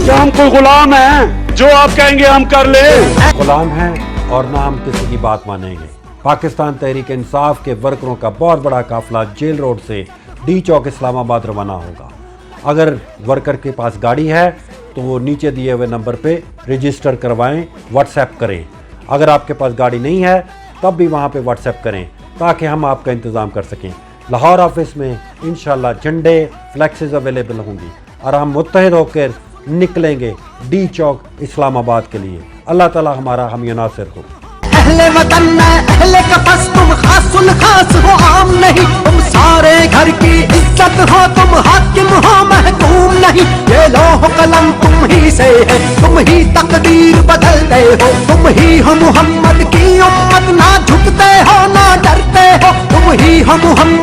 क्या हम कोई गुलाम हैं जो आप कहेंगे हम कर ले? गुलाम हैं और ना हम किसी की बात मानेंगे। पाकिस्तान तहरीक इंसाफ के वर्करों का बहुत बड़ा काफिला जेल रोड से डी चौक इस्लामाबाद रवाना होगा। अगर वर्कर के पास गाड़ी है तो वो नीचे दिए हुए नंबर पे रजिस्टर करवाएं, व्हाट्सएप करें। अगर आपके पास गाड़ी नहीं है तब भी वहाँ पे व्हाट्सएप करें ताकि हम आपका इंतज़ाम कर सकें। लाहौर ऑफिस में इंशाल्लाह झंडे फ्लैक्सेस अवेलेबल होंगी और हम मुत्तहिद होकर निकलेंगे डी चौक इस्लामाबाद के लिए। अल्लाह ताला हमारा हामी नासिर हो। अहले वतन में अहले कफस तुम खासुल खास हो, आम नहीं। तुम सारे घर की इज्जत हो, तुम हाकिम हो महकूम नहीं। ये लौह कलम तुम ही से है, तुम ही तकदीर बदलते हो। तुम ही हो मोहम्मद की उम्मत, ना झुकते हो ना डरते हो। तुम ही हो मोहम्मद